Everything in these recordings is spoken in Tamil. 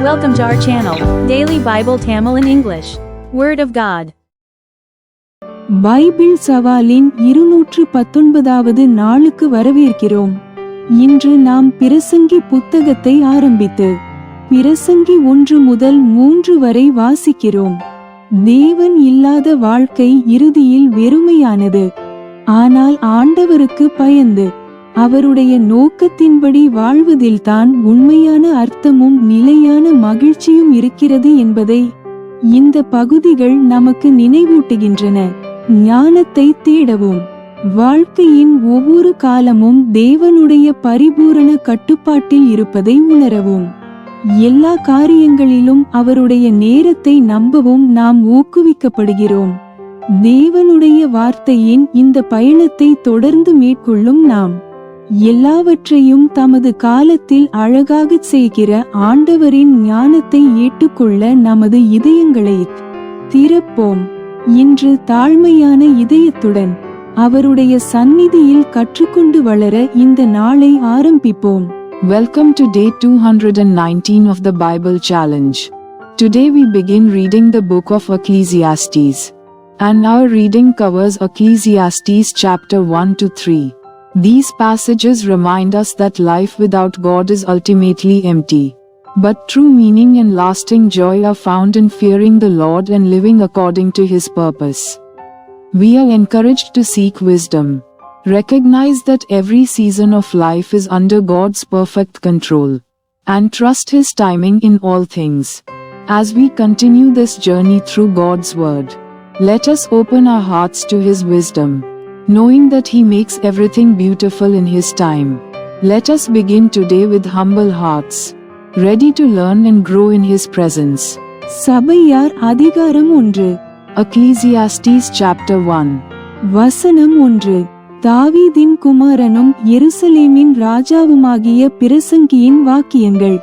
Welcome to our channel, Daily Bible Tamil in English. Word of God. Bible சவாலின் 219வது நாளுக்கு வரவேற்கிறோம். இன்று நாம் பிரசங்கி புத்தகத்தை ஆரம்பித்து பிரசங்கி 1 முதல் 3 வரை வாசிக்கிறோம். தேவன் இல்லாத வாழ்க்கை இறுதியில் வெறுமையானது. ஆனால் ஆண்டவருக்கு பயந்து அவருடைய நோக்கத்தின்படி வாழ்வதில்தான் உண்மையான அர்த்தமும் நிலையான மகிழ்ச்சியும் இருக்கிறது என்பதை இந்த பகுதிகள் நமக்கு நினைவூட்டுகின்றன. ஞானத்தை தேடவும், வாழ்க்கையின் ஒவ்வொரு காலமும் தேவனுடைய பரிபூரண கட்டுப்பாட்டில் இருப்பதை உணரவும், எல்லா காரியங்களிலும் அவருடைய நேரத்தை நம்பவும் நாம் ஊக்குவிக்கப்படுகிறோம். தேவனுடைய வார்த்தையின் இந்த பயணத்தை தொடர்ந்து மேற்கொள்ளும் நாம் எல்லாவற்றையும் தமது காலத்தில் அழகாகச் செய்கிற ஆண்டவரின் ஞானத்தை ஏற்றுக்கொள்ள நமது இதயங்களை திறப்போம். இன்று தாழ்மையான இதயத்துடன் அவருடைய சந்நிதியில் கற்றுக்கொண்டு வளர இந்த நாளை ஆரம்பிப்போம். Welcome to day 219 of the Bible Challenge. Today we begin reading the book of Ecclesiastes. And our reading covers Ecclesiastes chapter 1 to 3. These passages remind us that life without God is ultimately empty. But true meaning and lasting joy are found in fearing the Lord and living according to His purpose. We are encouraged to seek wisdom. Recognize that every season of life is under God's perfect control, and trust His timing in all things. As we continue this journey through God's Word, let us open our hearts to His wisdom, knowing that He makes everything beautiful in His time. Let us begin today with humble hearts, ready to learn and grow in His presence. சபையார் அதிகாரம் 1. Ecclesiastes chapter 1. வசனம் 1. தாவீதின் குமாரனும் எருசலேமின் ராஜாவுமாகிய பிரசங்கியின் வாக்கியங்கள்.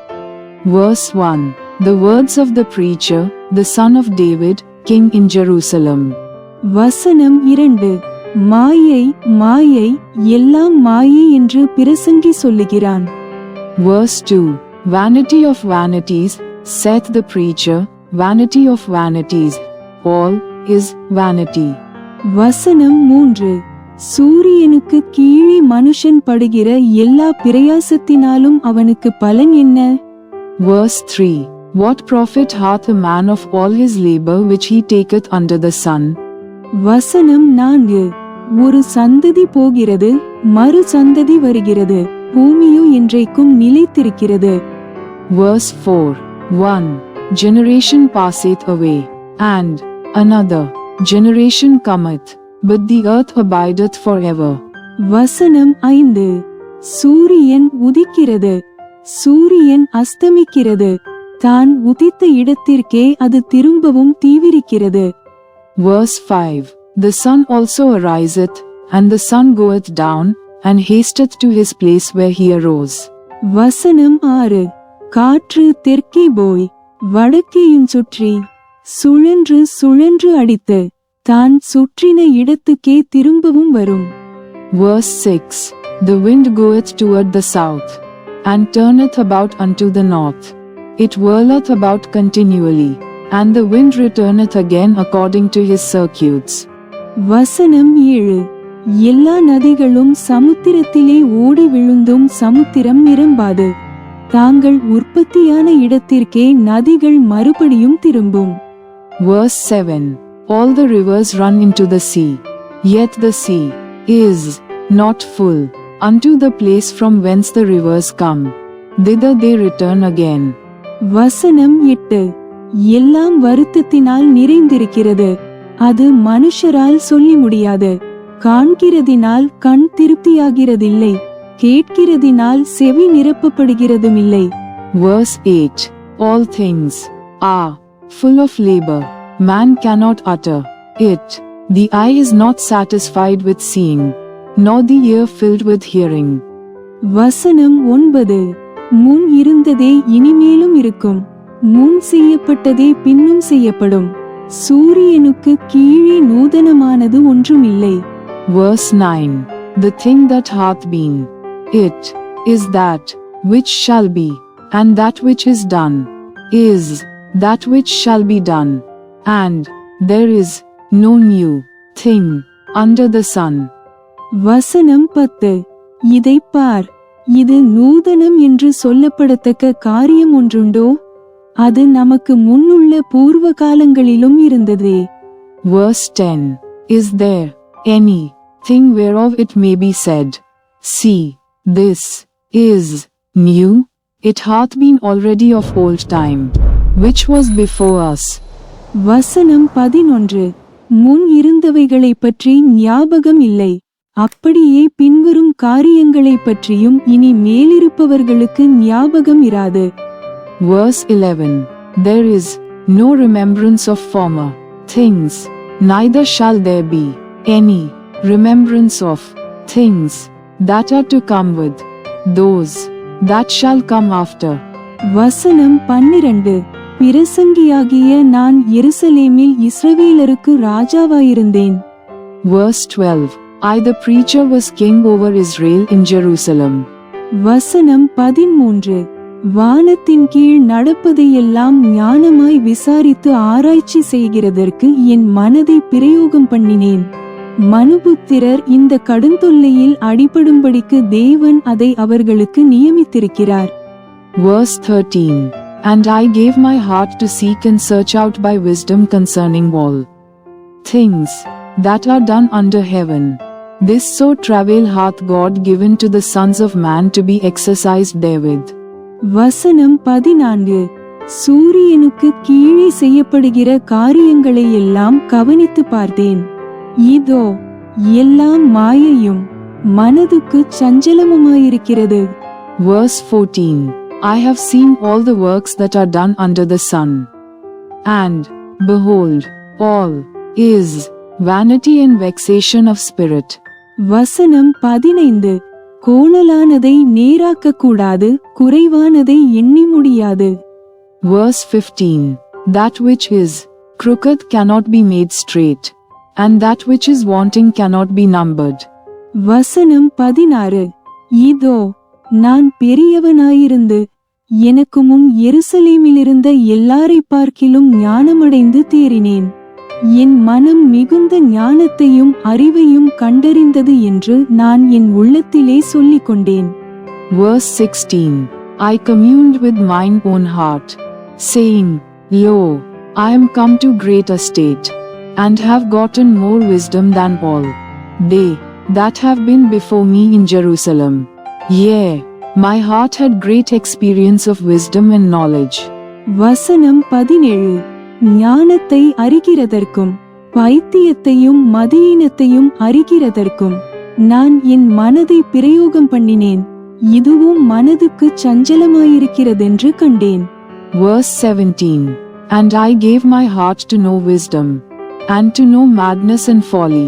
Verse 1. The words of the preacher, the son of David, king in Jerusalem. வசனம் 2. மாயை மாயை எல்லாம் மாயை என்று பிரசங்கி சொல்லுகிறான். Verse 2. Vanity of vanities, saith the preacher, vanity of vanities, all is vanity. வசனம் 3. சூரியனுக்கு கீழே மனுஷன் படுகிற எல்லா பிரயாசத்தினாலும் அவனுக்கு பலன் என்ன? Verse 3. What profit hath a man of all his labor which he taketh under the sun? வசனம் 4. ஒரு சந்ததி போகிறது, மறு சந்ததி வருகிறது, பூமியோ என்றைக்கும் நிலைத்திருக்கிறது. Verse 4. 1. Generation passeth away, and another generation cometh, but the earth abideth forever. வசனம் 5. சூரியன் உதிக்கிறது, சூரியன் அஸ்தமிக்கிறது, தான் உதித்த இடத்திற்கே அது திரும்பவும் தீவிரிக்கிறது. Verse 5. The sun also ariseth, and the sun goeth down, and hasteth to his place where he arose. வசனம் 6. காற்று தெற்கே போய் வடக்கேயும் சுற்றி சுழன்று சுழன்று அடித்து தான் சுற்றின இடத்துக்கே திரும்பவும் வரும். Verse 6. The wind goeth toward the south, and turneth about unto the north. It whirleth about continually, and the wind returneth again according to his circuits. வசனம் 7. எல்லா நதிகளும் சமுத்திரத்திலே ஓடி விழுந்தும் சமுத்திரம் நிரம்பாது. தாங்கள் உற்பத்தியான இடத்திற்கே நதிகள் மறுபடியும் திரும்பும். Verse 7. All the rivers run into the sea, yet the sea is not full. Unto the place from whence the rivers come, thither they return again. வசனம் 8. எல்லாம் வருத்தத்தினால் நிறைந்திருக்கிறது, அது மனுஷரால் சொல்லி முடியாது. காண்கிறதினால் கண் திருப்தியாகிறதில்லை, கேட்கிறதினால் செவி நிரப்பப்படுகிறதுமில்லை. Verse 8. All things are full of labor, man cannot utter it. The eye is not satisfied with seeing, nor the ear filled with hearing. வசனம் 9. முன் இருந்ததே இனிமேலும் இருக்கும், முன் செய்யப்பட்டதே பின்னும் செய்யப்படும். சூரியனுக்கு கீழே நூதனமானது ஒன்றுமில்லை. Verse 9. The thing that hath been, it is that which shall be, and that which is done, is that which shall be done, and there is no new thing under the sun. வசனம் 10. இதைப் பார், இது நூதனம் என்று சொல்லப்படத்தக்க காரியம் ஒன்றுண்டோ? அது நமக்கு முன்னுள்ள பூர்வ காலங்களிலும் இருந்ததே. Verse 10. Is there any thing whereof it may be said, see, this is new? It hath been already of old time, which was before us. வசனம் 11. முன் இருந்தவைகளைப் பற்றி ஞாபகம் இல்லை, அப்படியே பின்வரும் காரியங்களைப் பற்றியும் இனி மேலிருப்பவர்களுக்கு ஞாபகம் இராது. Verse 11. There is no remembrance of former things, neither shall there be any remembrance of things that are to come with those that shall come after. வசனம் 12. பிரசங்கியாகிய நான் எருசலேமில் இஸ்ரவேலருக்கு ராஜாவாயிருந்தேன். Verse 12. I the preacher was king over Israel in Jerusalem. வசனம் 13. வானத்தின் கீழ் நடப்பதையெல்லாம் ஞானமாய் விசாரித்து ஆராய்ச்சி செய்கிறதற்கு என் மனதை பிரயோகம் பண்ணினேன். மனுபுத்திரர் இந்த கடுந்தொல்லையில் அடிபடும்படிக்கு தேவன் அதை அவர்களுக்கு நியமித்திருக்கிறார். Verse 13. And I gave my heart to seek and search out by wisdom concerning all things that are done under heaven. This so travail hath God given to the sons of man to be exercised therewith. வசனம் 14. சூரியனுக்கு கீழே செய்யப்படுகிற காரியங்களை எல்லாம் கவனித்து பார்த்தேன். இதோ எல்லாம் மாயையும் மனதுக்கு சஞ்சலமுமாயிருக்கிறது. Verse 14. I have seen all the works that are done under the sun, and behold, all is vanity and vexation of spirit. வசனம் 15. கோணலானதை நேராக்க கூடாது, குறைவானதை எண்ணி முடியாது. Verse 15. That which is crooked cannot be made straight, and that which is wanting cannot be numbered. வசனம் 16. இதோ நான் பெரியவனாயிருந்து எனக்கு முன் எருசலேமிலிருந்த எல்லாரை பார்க்கிலும் ஞானமடைந்து தேறினேன். என் மனம் மிகுந்த ஞானத்தையும் அறிவையும் கண்டறிந்தது என்று நான் என் உள்ளத்திலே சொல்லிக் கொண்டேன். Verse 16. I communed with mine own heart, saying, Lo, I am come to great estate, and have gotten more wisdom than all they that have been before me in Jerusalem. Yea, my heart had great experience of wisdom and knowledge. வசனம் 17. ஞானத்தை அறிகிறதற்கும் பைத்தியத்தையும் மதியீனத்தையும் அறிகிறதற்கும் நான் என் மனதை பிரயோகம் பண்ணினேன், இதுவும் மனதுக்கு சஞ்சலமாயிருக்கிறதென்று கண்டேன். Verse 17. And I gave my heart to know wisdom, and to know madness and folly.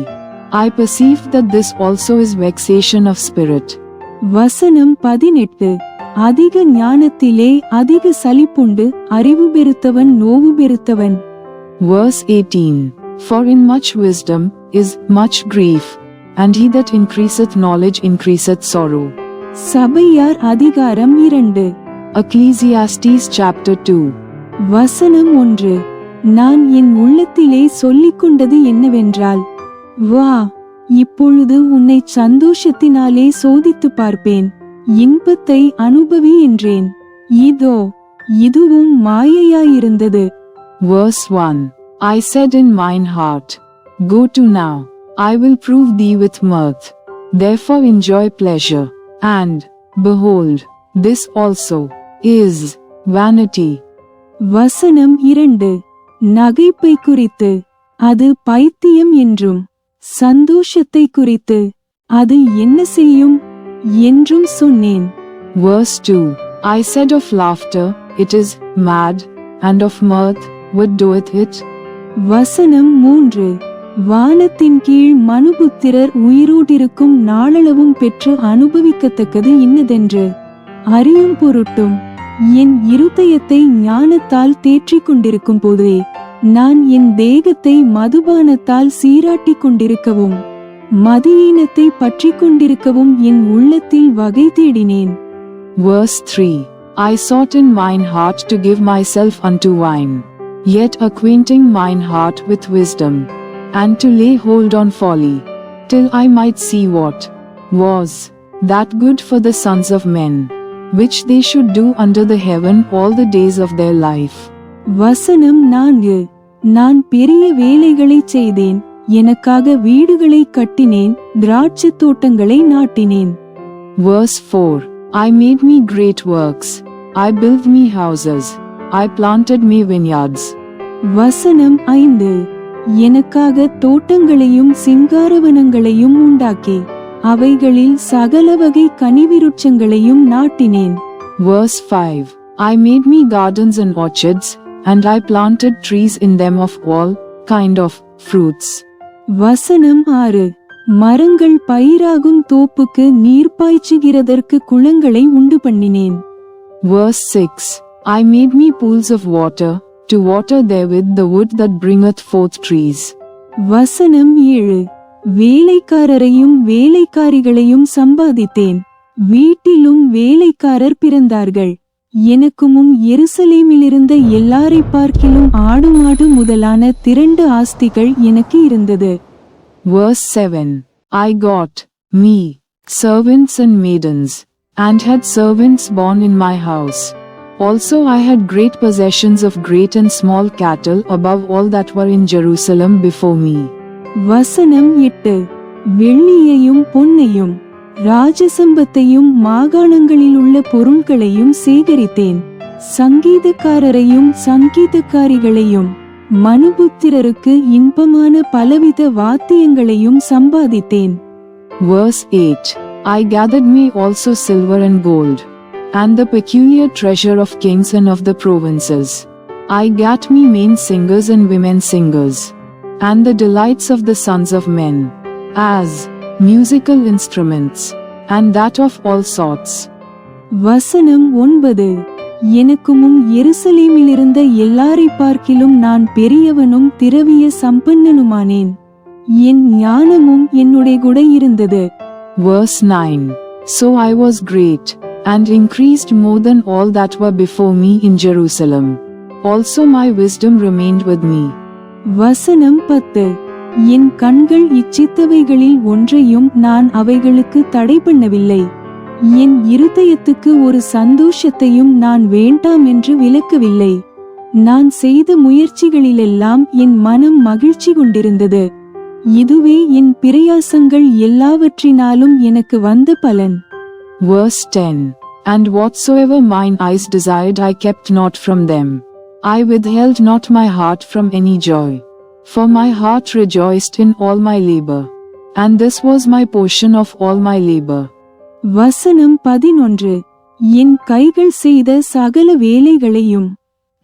I perceived that this also is vexation of spirit. வசனம் 18. அதிக ஞானத்திலே அதிக சலிப்புண்டு, அறிவு பெருத்தவன் நோவு பெருத்தவன். Verse 18. For in much wisdom is much grief, and he that increaseth knowledge increaseth sorrow. சபையார் அதிகாரம் 2. Ecclesiastes chapter 2. வசனம் 1. நான் என் உள்ளத்திலே சொல்லிக் கொண்டது என்னவென்றால், வா, இப்பொழுது உன்னை சந்தோஷத்தினாலே சோதித்து பார்ப்பேன், இன்பத்தை அனுபவி என்றேன். இதோ இதுவும் மாயையாயிருந்தது. Verse 1. I said in mine heart, Go to now, I will prove thee with mirth. Therefore enjoy pleasure, and behold, this also is vanity. வசனம் 2. நகைப்பை குறித்து அது பைத்தியம் என்றும், சந்தோஷத்தை குறித்து அது என்ன செய்யும் என்றும் சொன்னேன். Verse 2. I said of laughter, it is mad, and of mirth, what doeth it? வசனம் 3. வானத்தின் கீழ் மனுபுத்திரர் உயிரோடிருக்கும் நாளளவும் பெற்று அனுபவிக்கத்தக்கது இன்னதென்று அறியும் பொருட்டும் என் இருதயத்தை ஞானத்தால் தேற்றிக் கொண்டிருக்கும் போதே நான் என் தேகத்தை மதுபானத்தால் சீராட்டிக் கொண்டிருக்கவும் மதியீனத்தை பற்றிக் கொண்டிருக்கவும் என் உள்ளத்தில் வகை தேடினேன். Verse 3. I sought in mine heart to give myself unto wine, yet acquainting mine heart with wisdom, and to lay hold on folly, till I might see what was that good for the sons of men, which they should do under the heaven all the days of their life. வசனம் 4. நான் பெரிய வேலைகளைச் செய்தேன், எனக்காக வீடுகளை கட்டினேன், திராட்சைத் தோட்டங்களை நாட்டினேன். Verse 4. I made me great works, I built me houses, I planted me vineyards. வசனம் 5. எனக்காக தோட்டங்களையும் சிங்காரவனங்களையும் உண்டாக்கி, அவைகளில் சகல வகை கனிவிருட்சங்களையும் நாட்டினேன். Verse 5. I made me gardens and orchards, and I planted trees in them of all kind of fruits. வசனம் 6. மரங்கள் பயிராகும் தோப்புக்கு நீர் பாய்ச்சுகிறதற்கு குளங்களை உண்டு பண்ணினேன். Verse 6. I made me pools of water, to water therewith the wood that bringeth forth trees. வசனம் 7. வேலைக்காரரையும் வேலைக்காரிகளையும் சம்பாதித்தேன், வீட்டிலும் வேலைக்காரர் பிறந்தார்கள். எனக்கு முன் எருசலேமிலிருந்த எல்லாரை பார்க்கிலும் ஆடு மாடு முதலான திரண்டு ஆஸ்திகள் எனக்கு இருந்தது. Verse 7. I got me servants and maidens, and had servants born in my house. Also I had great possessions of great and small cattle above all that were in Jerusalem before me. வசனம் 8. வெள்ளியையும் பொன்னையும் ராஜசம்பத்தையும் மாகாணங்களில் உள்ள பொருள்களையும் சேகரித்தேன், சங்கீதக்காரரையும் சங்கீதக்காரிகளையும் மனுபுத்திரருக்கு இன்பமான பலவித வாத்தியங்களையும் சம்பாதித்தேன். Verse 8. I gathered me also silver and gold, and the peculiar treasure of kings and of the provinces. I gat me men singers and women singers, and the delights of the sons of men, as musical instruments, and that of all sorts. வசனம் 9. எனக்கு முன் எருசலேமிலிருந்த எல்லாரை பார்க்கிலும் நான் பெரியவனும் திரவிய சம்பன்னனுமானேன், என் ஞானமும் என்னுடைய கூட இருந்தது. Verse 9. So I was great, and increased more than all that were before me in Jerusalem. Also my wisdom remained with me. வசனம் 10. என் கண்கள் இச்சித்தவைகளில் ஒன்றையும் நான் அவைகளுக்கு தடை பண்ணவில்லை, என் இருதயத்துக்கு ஒரு சந்தோஷத்தையும் நான் வேண்டாம் என்று விலக்கவில்லை. நான் செய்த முயற்சிகளிலெல்லாம் என் மனம் மகிழ்ச்சி கொண்டிருந்தது, இதுவே என் பிரயாசங்கள் எல்லாவற்றினாலும் எனக்கு வந்த பலன். Verse 10. And whatsoever mine eyes desired I kept not from them, I withheld not my heart from any joy. For my heart rejoiced in all my labor, and this was my portion of all my labor. வசனம் 11. என் கைகள் செய்த சகல வேலைகளையும்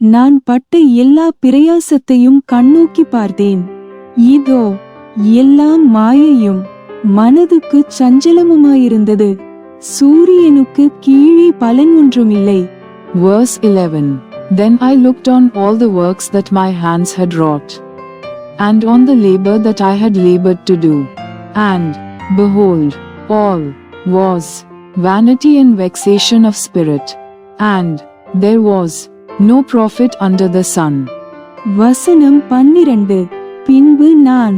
நான் பட்ட எல்லா பிரயாசத்தையும் கண்ணோக்கி பார்த்தேன், இதோ எல்லாம் மாயையும் மனதுக்கு சஞ்சலமுமாயிருந்தது, சூரியனுக்கு கீழே பலன் ஒன்றுமில்லை. Verse 11. Then I looked on all the works that my hands had wrought, and on the labor that I had labored to do, and, behold, all was vanity and vexation of spirit, and there was no profit under the sun. வசனம் 12. பின்பு நான்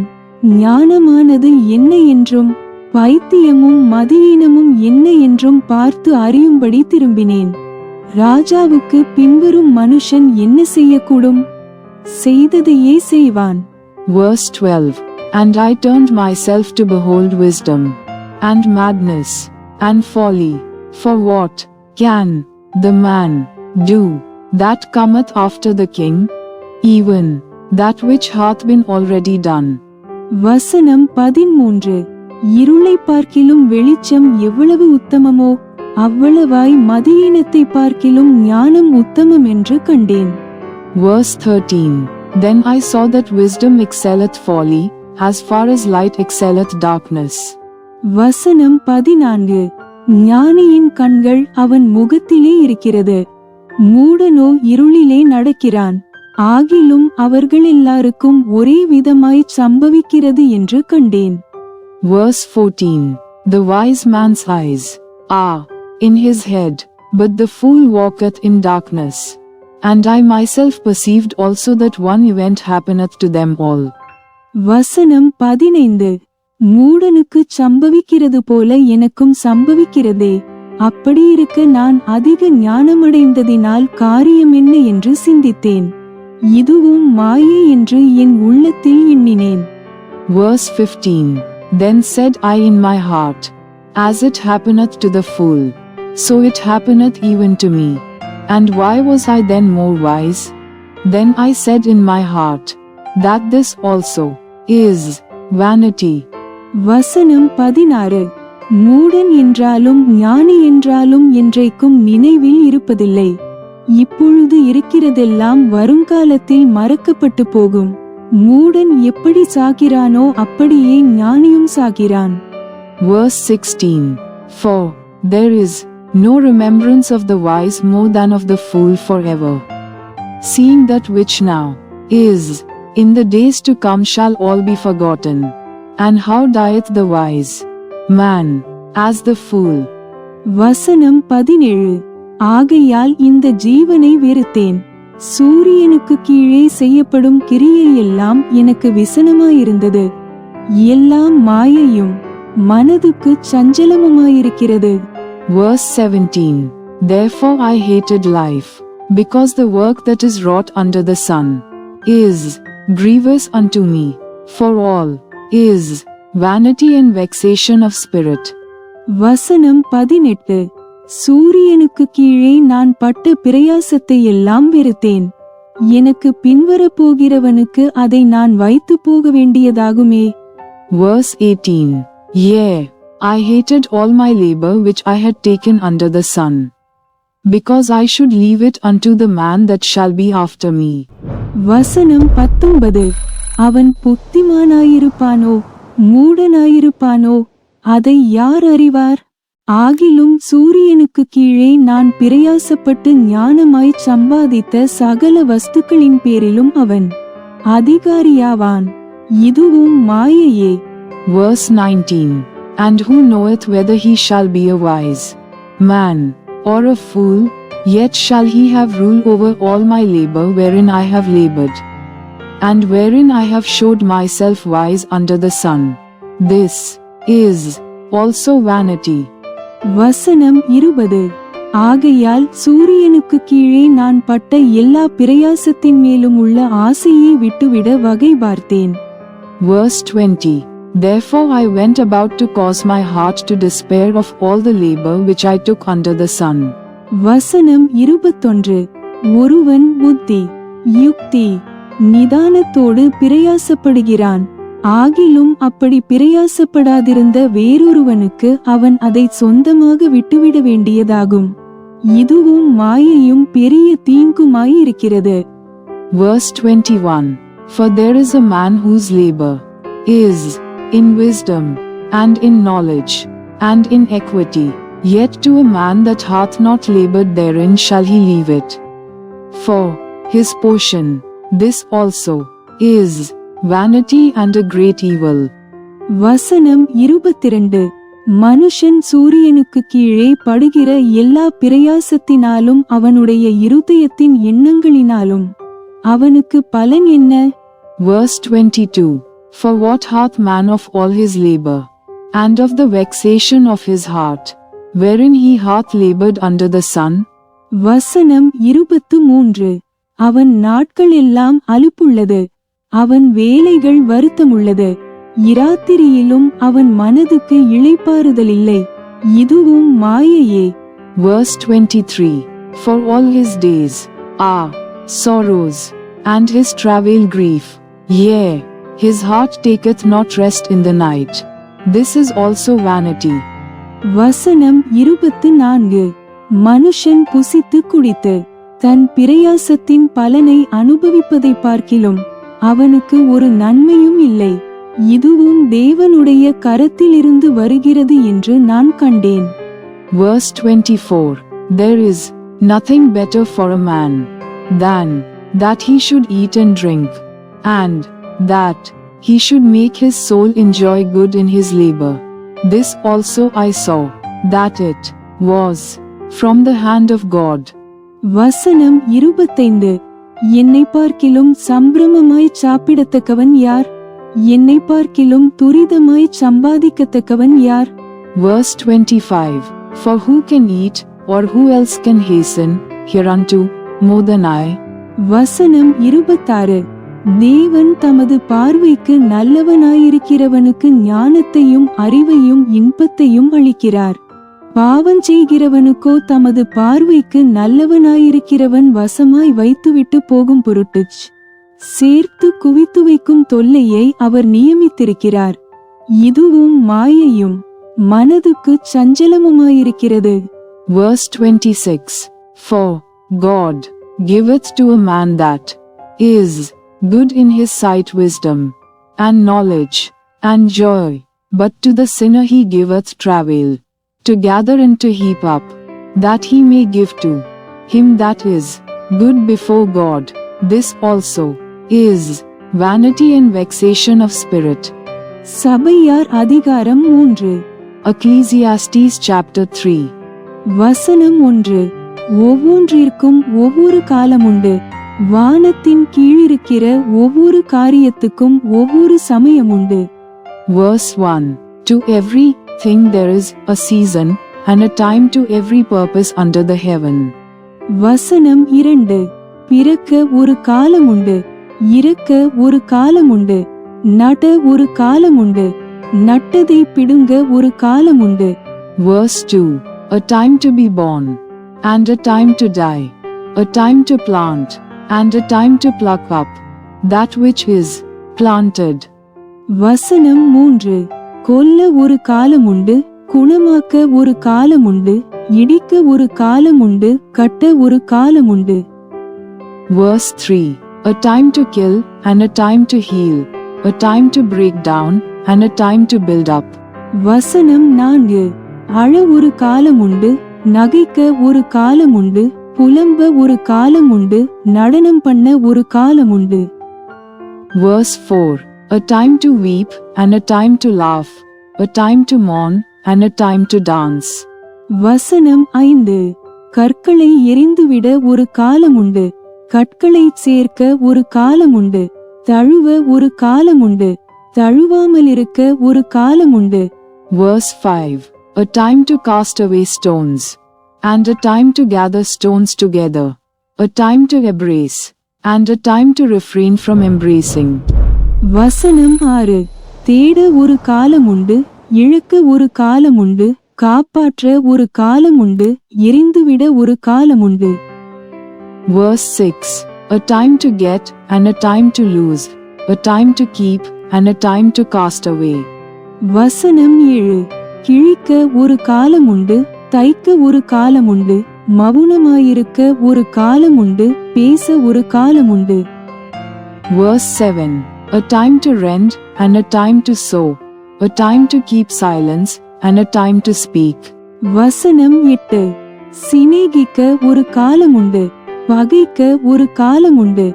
ஞானமானது என்ன என்றும் பைத்தியமும் மதியீனமும் என்ன என்றும் பார்த்து அறியும்படி திரும்பினேன். ராஜாவுக்கு பின்வரும் மனுஷன் என்ன செய்யக்கூடும்? செய்ததையே செய்வான். Verse 12. And I turned myself to behold wisdom, and madness, and folly. For what can the man do that cometh after the king? Even that which hath been already done. வசனம் 13. இருளை பார்க்கிலும் வெளிச்சம் எவ்வளவு உத்தமமோ, அவ்வளவாய் மதியீனத்தை பார்க்கிலும் ஞானம் உத்தமம் என்று கண்டேன். Verse 13. Then I saw that wisdom excelleth folly, as far as light excelleth darkness. வசனம் 14. ஞானியின் கண்கள் அவன் முகத்திலே இருக்கிறது, மூடனோ இருளிலே நடக்கிறான், ஆகிலும் அவர்கள் எல்லாருக்கும் ஒரே விதமாய் சம்பவிக்கிறது என்று கண்டேன். Verse 14. The wise man's eyes are in his head, but the fool walketh in darkness. And I myself perceived also that one event happeneth to them all. வசனம் 15. மூடனுக்குச் சம்பவிக்கிறது போல எனக்கும் சம்பவிக்கிறதே. அப்படியிருக்க நான் அதிக ஞானமடைந்ததினால் காரியம் என்ன என்று சிந்தித்தேன். இதுவும் மாயை என்று என் உள்ளத்தில் எண்ணினேன். Verse 15. Then said I in my heart, As it happeneth to the fool, so it happeneth even to me. And why was I then more wise? Then I said in my heart, that this also is vanity. வசனம் 16. மூடன் என்றாலும் ஞானி என்றாலும் என்றைக்கும் நினைவில் இருப்பதில்லை. இப்பொழுது இருக்கிறதெல்லாம் வருங்காலத்தில் மறக்கப்பட்டு போகும். மூடன் எப்படி சாகிறானோ அப்படியே ஞானியும் சாகிறான். Verse 16. For there is no remembrance of the wise more than of the fool forever. Seeing that which now is, in the days to come shall all be forgotten. And how dieth the wise man as the fool? வசனம் 17. ஆகையால் இந்த ஜீவனை வெறுத்தேன். சூரியனுக்கு கீழே செய்யப்படும் கிரியையெல்லாம் எனக்கு விசனமாயிருந்தது. எல்லாம் மாயையும் மனதுக்கு சஞ்சலமுமாயிருக்கிறது. Verse 17. Therefore I hated life, because the work that is wrought under the sun is grievous unto me, for all is vanity and vexation of spirit. வசனம் 18. சூரியனுக்கு கீழே நான் பட்ட பிரயாசத்தை எல்லாம் வெறுத்தேன். எனக்கு பின்வரப் போகிறவனுக்கு அதை நான் வைத்து போக வேண்டியதாகுமே. Verse 18. Yea, I hated all my labor which I had taken under the sun, because I should leave it unto the man that shall be after me. வசனம் 19. அவன் புத்திமானாயிருப்பானோ மூடனாயிருப்பானோ அதை யார் அறிவார்? ஆகிலும் சூரியனுக்கு கீழே நான் பிரயாசப்பட்டு ஞானமாய் சம்பாதித்த சகல வஸ்துக்களின் பேரிலும் அவன் அதிகாரியாவான். இதுவும் மாயையே. Verse 19. And who knoweth whether he shall be a wise man or a fool? Yet shall he have rule over all my labor wherein I have labored, and wherein I have showed myself wise under the sun. This is also vanity. வசனம் 20. ஆகையால் சூரியனுக்கு கீழே நான் பட்ட எல்லா பிரயாசத்தின் மேலும் உள்ள ஆசையை விட்டுவிட வகை பார்த்தேன். Verse 20. Therefore I went about to cause my heart to despair of all the labor which I took under the sun. வசனம் 21. ஒருவன் புத்தி யுக்தி நிதானத்தோடு பிரயாசப்படுகிறான். ஆகிலும் அப்படி பிரயாசப்படாதிருந்த வேறொருவனுக்கு அவன் அதை சொந்தமாக விட்டுவிட வேண்டியதாகும். இதுவும் மாயையும் பெரிய தீங்குமாயிருக்கிறது. Verse 21. For there is a man whose labor is in wisdom, and in knowledge, and in equity, yet to a man that hath not labored therein shall he leave it. For his portion, this also, is vanity and a great evil. வசனம் 22. மனுஷன் சூரியனுக்கு கீழே படுகிற எல்லா பிரயாசத்தினாலும் அவனுடைய இருதயத்தின் எண்ணங்களினாலும் அவனுக்கு பலன் என்ன? Verse 22. For what hath man of all his labor, and of the vexation of his heart, wherein he hath labored under the sun? வசனம் 23. அவன் நாட்கள் எல்லாம் அலுப்புள்ளது, அவன் வேலைகள் வருத்தமுள்ளது, இராத்திரியிலும் அவன் மனதுக்கு இளைப்பாறுதலில்லை. இதுவும் மாயையே. Verse 23. For all his days are sorrows, and his travail grief, yea, his heart taketh not rest in the night. This is also vanity. வசனம் 24. மனுஷன் புசித்து குடித்து தன் பிரயாசத்தின் பலனை அனுபவிப்பதை பார்க்கிலும் அவனுக்கு ஒரு நன்மையும் இல்லை. இதுவும் தேவனுடைய கரத்திலிருந்து வருகிறது என்று நான் கண்டேன். Verse 24. There is nothing better for a man than that he should eat and drink, and that he should make his soul enjoy good in his labor. This also I saw, that it was from the hand of God. வசனம் 25. என்னை பார்க்கிலும் சம்பிரமமாய் சாப்பிடத்தக்கவன் யார்? என்னை பார்க்கிலும் துரிதமாய் சம்பாதிக்கத்தக்கவன் யார்? Verse 25. For who can eat, or who else can hasten hereunto more than I? வசனம் 26. தேவன் தமது பார்வைக்கு நல்லவனாயிருக்கிறவனுக்கு ஞானத்தையும் அறிவையும் இன்பத்தையும் அளிக்கிறார். பாவம் செய்கிறவனுக்கோ தமது பார்வைக்கு நல்லவனாயிருக்கிறவன் வசமாய் வைத்துவிட்டு போகும் பொருட்டு சேர்த்து குவித்து வைக்கும் தொல்லையை அவர் நியமித்திருக்கிறார். இதுவும் மாயையும் மனதுக்கு சஞ்சலமுமாயிருக்கிறது. Verse 26. For God giveth to a man that is good in his sight wisdom, and knowledge, and joy, but to the sinner he giveth travail, to gather and to heap up, that he may give to him that is good before God. This also is vanity and vexation of spirit. சபையார் அதிகாரம் 3. Ecclesiastes chapter 3. வசனம் 1. ஒவ்வொன்றிற்கும் ஒவ்வொரு காலமுண்டு, வானத்தின் கீழிருக்கிற ஒவ்வொரு காரியத்துக்கும் ஒவ்வொரு சமயமுண்டு. Verse 1. To everything there is a season, and a time to every purpose under the heaven. வசனம் 2. பிறக்க ஒரு காலமுண்டு, இறக்க ஒரு காலமுண்டு, நட ஒரு காலமுண்டு, நட்டதை பிடுங்க ஒரு காலமுண்டு. Verse 2. A time to be born, and a time to die, a time to plant, and a time to pluck up that which is planted. வசனம் 3. கொல்ல ஒரு காலமுண்டு, குணமாக்க ஒரு காலமுண்டு, இடிக்க ஒரு காலமுண்டு, கட்ட ஒரு காலமுண்டு. Verse 3. A time to kill, and a time to heal, a time to break down, and a time to build up. வசனம் 4. அழ ஒரு காலமுண்டு, நகைக்க ஒரு காலமுண்டு, புலம்ப ஒரு காலமுண்டு, நடனம் பண்ண ஒரு காலமுண்டு. Verse 4. A time to weep, and a time to laugh, a time to mourn, and a time to dance. வசனம் 5. கற்களை எரிந்துவிட ஒரு காலமுண்டு, கற்களை சேர்க்க ஒரு காலமுண்டு, தழுவ ஒரு காலமுண்டு, தழுவாமலிருக்க ஒரு காலமுண்டு. Verse 5. A time to cast away stones, and a time to gather stones together, a time to embrace, and a time to refrain from embracing. வசனம் 6. தேட ஒரு காலமுண்டு, இழுக்க ஒரு காலமுண்டு, காப்பாற்ற ஒரு காலமுண்டு, எரிந்துவிட ஒரு காலமுண்டு. Verse 6. A time to get, and a time to lose, a time to keep, and a time to cast away. வசனம் 7. கிழிக்க ஒரு காலமுண்டு, தைக்க ஒரு காலமுண்டு, மௌனமாயிருக்க ஒரு காலமுண்டு, பேச ஒரு காலமுண்டு. Verse 7. A time to rend, and a time to sow, a time to keep silence, and a time to speak. வசனம் 8. சிநேகிக்க ஒரு காலமுண்டு, பகைக்க ஒரு காலமுண்டு,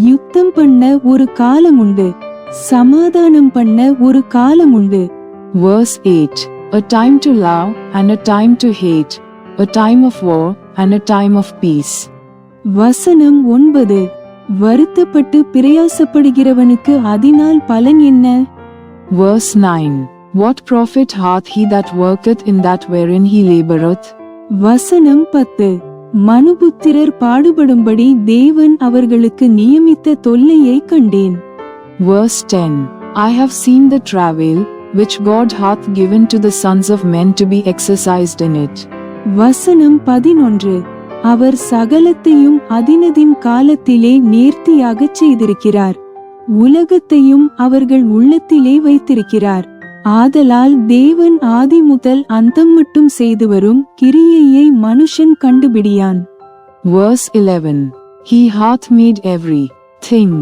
யுத்தம் பண்ண ஒரு காலமுண்டு, சமாதானம் பண்ண ஒரு காலமுண்டு. Verse 8. A time to love, and a time to hate, a time of war, and a time of peace. வசனம் 9. வருத்தப்பட்டு பிரயாசப்படுகிறவனுக்கு அதனால் பலன் என்ன? Verse 9. What profit hath he that worketh in that wherein he laboureth? வசனம் 10. மனுபுத்திரர் பாடுபடும்படி தேவன் அவர்களுக்கு நியமித்த தொல்லையை கண்டேன். Verse 10. I have seen the travail which God hath given to the sons of men to be exercised in it. வசனம் 11. அவர் சகலத்தையும் அதினதின் காலத்திலே நேர்த்தியாகச் செய்திருக்கிறார், உலகத்தையும் அவர்கள் உள்ளத்திலே வைத்திருக்கிறார். ஆதலால் தேவன் ஆதி முதல் அந்தம் மட்டும் செய்து வரும் கிரியையை மனுஷன் கண்டுபிடியான். Verse 11. He hath made every thing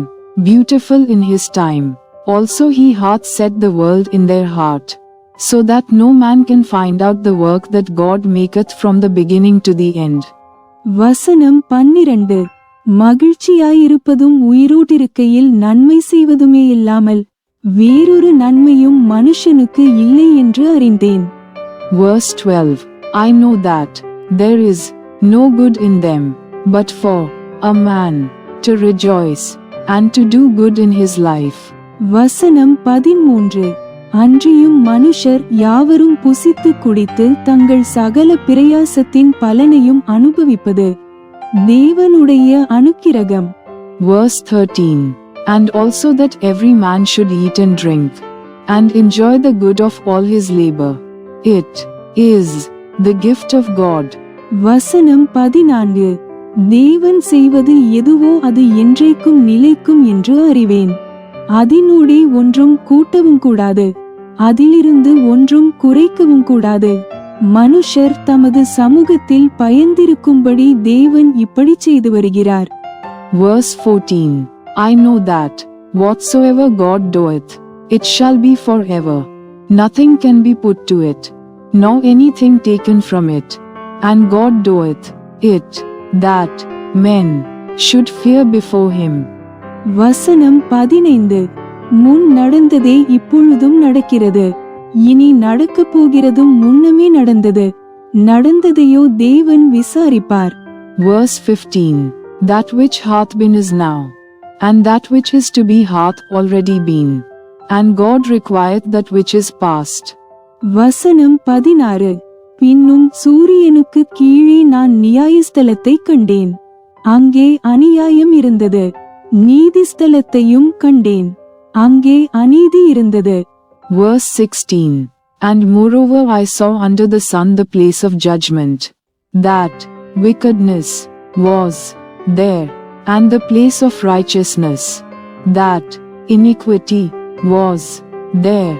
beautiful in his time. Also he hath set the world in their heart, so that no man can find out the work that God maketh from the beginning to the end. வசனம் 12. மகிழ்ச்சியாயிருப்பதும் உயிரோட்டிருக்கையில் நன்மை செய்வதுமே இல்லாமல் வேறொரு நன்மையும் மனுஷனுக்கு இல்லை என்று அறிந்தேன். Verse 12. I know that there is no good in them, but for a man to rejoice and to do good in his life. வசனம் 13. அன்றியும் மனுஷர் யாவரும் புசித்து குடித்து தங்கள் சகல பிரயாசத்தின் பலனையும் அனுபவிப்பது தேவனுடைய அனுக்கிரகம். Verse 13. And also that every man should eat and drink, and enjoy the good of all his labor. It is the gift of God. வசனம் 14. தேவன் செய்வது எதுவோ அது என்றைக்கும் நிலைக்கும் என்று அறிவேன். அதினூடே ஒன்றும் கூட்டவும் கூடாது, அதிலிருந்து ஒன்றும் குறைக்கவும் கூடாது. மனுஷர் தமது சமூகத்தில் பயந்திருக்கும்படி தேவன் இப்படி செய்து வருகிறார். Verse 14. I know that whatsoever God doeth, it shall be forever. Nothing can be put to it, nor anything taken from it. And God doeth it, that men should fear before him. வசனம் 15. முன் நடந்ததே இப்பொழுதும் நடக்கிறது, இனி நடக்கப் போகிறதும் முன்னமே நடந்தது. நடந்ததையோ தேவன் விசாரிப்பார். Verse 15. That which hath been is now, and that which is to be hath already been, and God requieth that which is past. வசனம் 16. பின்னும் சூரியனுக்கு கீழே நான் நியாயஸ்தலத்தை கண்டேன், அங்கே அநியாயம் இருந்தது. நீதிஸ்தலத்தையும் கண்டேன், அங்கே அநீதி இருந்தது. Verse 16. And moreover I saw under the sun the place of judgment, that wickedness was there, and the place of righteousness, that iniquity was there.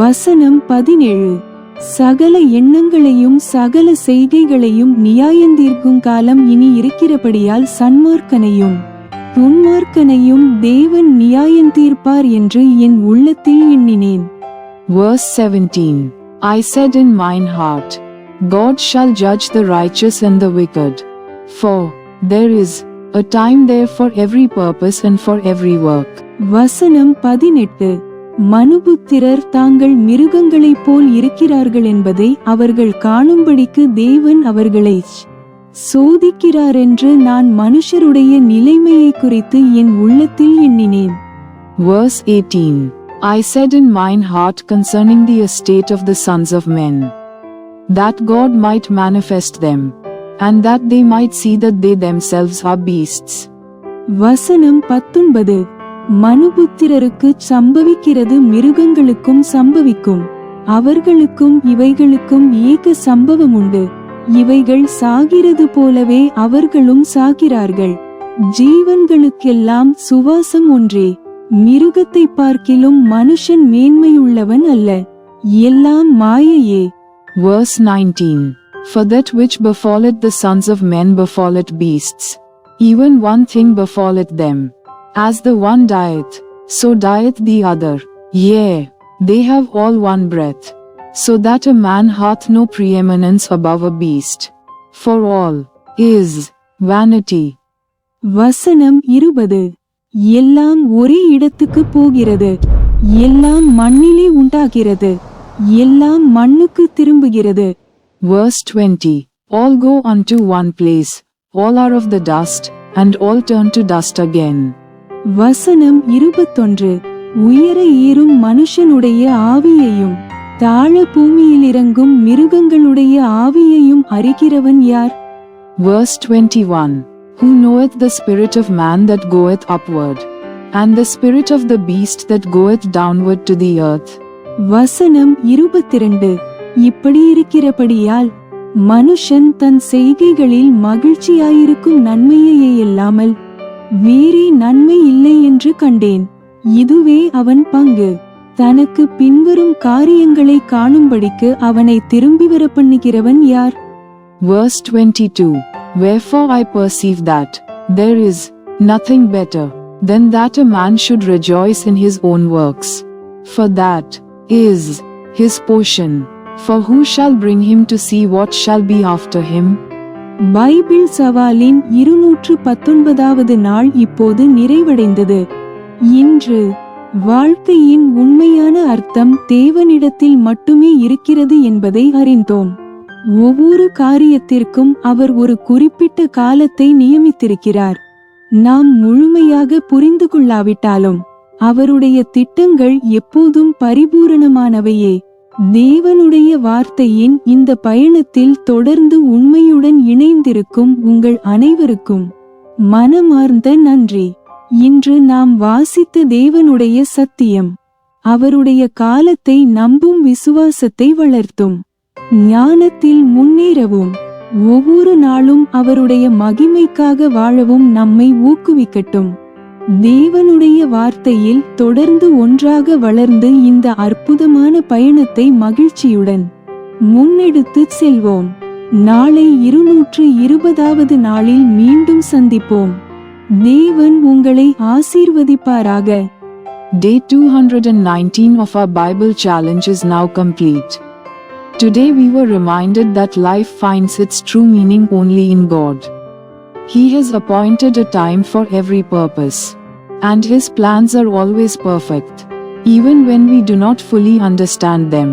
வசனம் 17. சகல எண்ணங்களையும் சகல செய்கைகளையும் நியாயந்தீர்க்கும் காலம் இனி இருக்கிறபடியால் சன்மார்க்கனையும் துன்மார்க்கனையும் தேவன் நியாயந்தீர்ப்பார் என்று என் உள்ளத்தில் எண்ணினேன். Verse 17. I said in mine heart, God shall judge the righteous and the wicked. For there is a time there for every purpose and for every work. வசனம் 18. மனுபுத்திரர் தாங்கள் மிருகங்களைப் போல் இருக்கிறார்கள் என்பதை அவர்கள் காணும்படிக்கு தேவன் அவர்களை சோதிக்கிறாரென்று நான் மனுஷருடைய நிலைமையை குறித்து என் உள்ளத்தில் எண்ணினேன். Verse 18. I said in mine heart concerning the estate of the sons of men, that God might manifest them, and that they might see that they themselves are beasts. வசனம் 19. மனுபுத்திரருக்கு சம்பவிக்கிறது மிருகங்களுக்கும் சம்பவிக்கும், அவர்களுக்கும் இவைகளுக்கும் ஏக சம்பவம் உண்டு. இவைகள் சாகிறது போலவே அவர்களும் சாகிறார்கள். ஜீவன்களுக்கெல்லாம் சுவாசம் ஒன்றே, மிருகத்தை பார்க்கிலும் மனுஷன் மேன்மையுள்ளவன் அல்ல, எல்லாம் மாயையே. Verse 19. For that which befalleth the sons of men befalleth beasts, even one thing befalleth them. As the one dieth, so dieth the other. Yea, they have all one breath, so that a man hath no preeminence above a beast. For all is vanity. வசனம் 20. எல்லாம் ஒரே இடத்துக்கு போகிறது, எல்லாம் மண்ணிலே உண்டாகிறது, எல்லாம் மண்ணுக்கு திரும்புகிறது. Verse 20. All go unto one place, all are of the dust, and all turn to dust again. வசனம் 21. உயர ஏறும் மனுஷனுடைய ஆவியையும் தாழ பூமியில் இறங்கும் மிருகங்களுடைய ஆவியையும் அறிகிறவன் யார்? Verse 21. Who knoweth the spirit of man that goeth upward, and the spirit of the beast that goeth downward to the earth? வசனம் 22. இப்படி இருக்கிறபடியால் மனுஷன் தன் செய்கைகளில் மகிழ்ச்சியாயிருக்கும் நன்மையையே இல்லாமல் வேறே நன்மை இல்லை என்று கண்டேன். இதுவே அவன் பங்கு. தனக்கு பின்வரும் காரியங்களை காணும்படிக்கு அவனை திரும்பி வர பண்ணுகிறவன் யார்? Verse 22. Wherefore I perceive that there is nothing better than that a man should rejoice in his own works, for that is his portion. For who shall bring him to see what shall be after him? Bible சவாலின் 219வது நாள் இப்போது நிறைவடைந்தது. இன்று வாழ்க்கையின் உண்மையான அர்த்தம் தேவனிடத்தில் மட்டுமே இருக்கிறது என்பதை அறிந்தோம். ஒவ்வொரு காரியத்திற்கும் அவர் ஒரு குறிப்பிட்ட காலத்தை நியமித்திருக்கிறார். நாம் முழுமையாக புரிந்து கொள்ளாவிட்டாலும் அவருடைய திட்டங்கள் எப்போதும் பரிபூரணமானவையே. தேவனுடைய வார்த்தையின் இந்த பயணத்தில் தொடர்ந்து உண்மையுடன் இணைந்திருக்கும் உங்கள் அனைவருக்கும் மனமார்ந்த நன்றி. இன்று நாம் வாசித்த தேவனுடைய சத்தியம் அவருடைய காலத்தை நம்பும் விசுவாசத்தை வளர்த்தும் ஞானத்தில் முன்னேறவும் ஒவ்வொரு நாளும் அவருடைய மகிமைக்காக வாழவும் நம்மை ஊக்குவிக்கட்டும். தேவனுடைய வார்த்தையில் தொடர்ந்து ஒன்றாக வளர்ந்து இந்த அற்புதமான பயணத்தை மகிழ்ச்சியுடன் முன்னெடுத்துச் செல்வோம். நாளை 220வது நாளில் மீண்டும் சந்திப்போம். தேவன் உங்களை ஆசீர்வதிப்பாராக. Day 219 of our Bible challenge is now complete. Today we were reminded that life finds its true meaning only in God. He has appointed a time for every purpose, and His plans are always perfect, even when we do not fully understand them.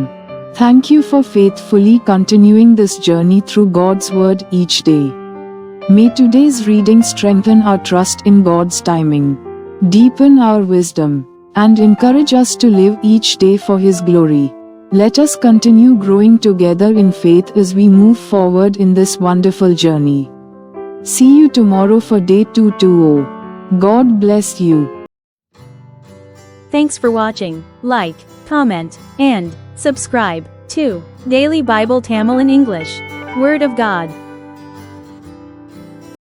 Thank you for faithfully continuing this journey through God's Word each day. May today's reading strengthen our trust in God's timing, deepen our wisdom, and encourage us to live each day for His glory. Let us continue growing together in faith as we move forward in this wonderful journey. See you tomorrow for Day 220. God bless you. Thanks for watching. Like, comment, and subscribe to Daily Bible Tamil in English. Word of God.